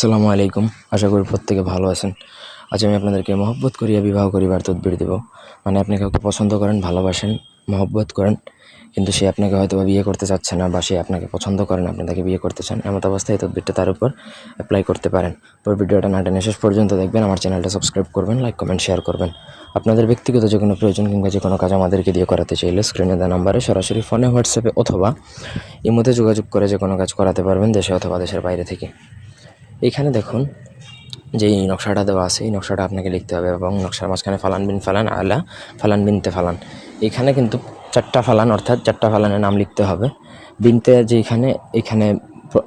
আসসালামু আলাইকুম। আশা করি প্রত্যেকে ভালো আছেন। আজ আমি আপনাদেরকে মহব্বত করিয়া বিবাহ করিবার তদবির দেব। মানে আপনি কাউকে পছন্দ করেন, ভালোবাসেন, মহব্বত করেন, কিন্তু সে আপনাকে হয়তো বিয়ে করতে চাচ্ছে না, বা সে আপনাকে পছন্দ করেন, আপনি তাকে বিয়ে করতে চান। এমত অবস্থায় এই তদবিরটা তার উপর অ্যাপ্লাই করতে পারেন। পুরো ভিডিওটা না টেনে শেষ পর্যন্ত দেখবেন। আমার চ্যানেলটা সাবস্ক্রাইব করবেন, লাইক, কমেন্ট, শেয়ার করবেন। আপনাদের ব্যক্তিগত যে কোনো প্রয়োজন কিংবা যে কোনো কাজ আমাদেরকে দিয়ে করাতে চাইলে স্ক্রিনে দেওয়া নাম্বারে সরাসরি ফোনে, হোয়াটসঅ্যাপে অথবা ইমোতে যোগাযোগ করে যে কোনো কাজ করাতে পারবেন, দেশে অথবা দেশের বাইরে থেকে। এইখানে দেখুন যে এই নকশাটা দেওয়া আছে, এই নকশাটা আপনাকে লিখতে হবে এবং নকশার মাঝখানে ফালান বিন ফালান আলা ফালান বিনতে ফালান, এইখানে কিন্তু 4টা ফালান, অর্থাৎ 4টা ফালানের নাম লিখতে হবে। বিনতে যেখানে এখানে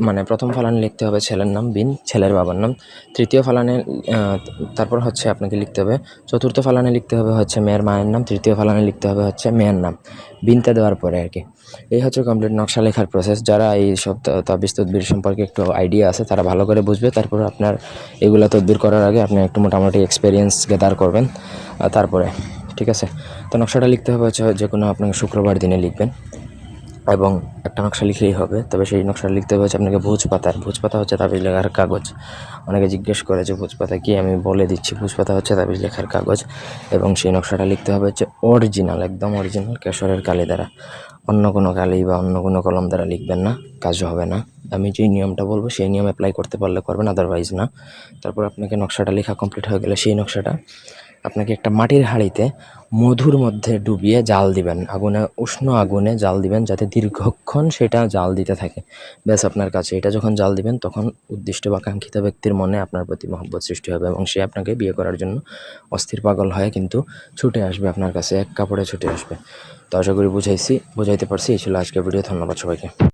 মানে প্রথম ফালানে লিখতে হবে ছেলের নাম বিন, ছেলের বাবার নাম। তৃতীয় ফালানে তারপর হচ্ছে আপনাকে লিখতে হবে, চতুর্থ ফালানে লিখতে হবে হচ্ছে মেয়ের মায়ের নাম, তৃতীয় ফালানে লিখতে হবে হচ্ছে মেয়ের নাম, বিনতে দেওয়ার পরে আর কি। এই হচ্ছে কমপ্লিট নকশা লেখার প্রসেস। যারা এই সব তাবিজ তদবির সম্পর্কে একটু আইডিয়া আছে তারা ভালো করে বুঝবে। তারপর আপনার এগুলো তদবির করার আগে আপনি একটু মোটামুটি এক্সপিরিয়েন্স গেদার করবেন, তারপরে ঠিক আছে। তো নকশাটা লিখতে হবে হচ্ছে যে কোনো আপনাকে শুক্রবার দিনে লিখবেন এবং একটা নকশা লিখলেই হবে। তবে সেই নকশা লিখতে হবে হচ্ছে আপনাকে ভোজপাতার। ভোজপাতা হচ্ছে তাবিজ লেখার কাগজ। অনেকে জিজ্ঞেস করে যে ভোজপাতা কি, আমি বলে দিচ্ছি। ভোজপাতা হচ্ছে তাবিজ লেখার কাগজ এবং সেই নকশাটা লিখতে হবে হচ্ছে অরিজিনাল, একদম অরিজিনাল কেশরের কালি দ্বারা। অন্য কোনো কালি বা অন্য কোনো কলম দ্বারা লিখবেন না, কাজ হবে না। আমি যেই নিয়মটা বলবো সেই নিয়ম অ্যাপ্লাই করতে পারলে করবেন, আদারওয়াইজ না। তারপর আপনাকে নকশাটা লেখা কমপ্লিট হয়ে গেলে সেই নকশাটা আপনাকে একটা মাটির হাঁড়িতে মধুর মধ্যে ডুবিয়ে জাল দিবেন, আগুনে, উষ্ণ আগুনে জাল দিবেন, যাতে দীর্ঘক্ষণ সেটা জাল দিতে থাকে। ব্যাস আপনার কাছে এটা যখন জাল দিবেন তখন উদ্দিষ্ট বা কাঙ্ক্ষিত ব্যক্তির মনে আপনার প্রতি মহব্বত সৃষ্টি হবে এবং সে আপনাকে বিয়ে করার জন্য অস্থির পাগল হয় কিন্তু ছুটে আসবে আপনার কাছে, এক কাপড়ে ছুটে আসবে। তো আশা করি বুঝাইতে পারছি। এই ছিল আজকের ভিডিও। ধন্যবাদ সবাইকে।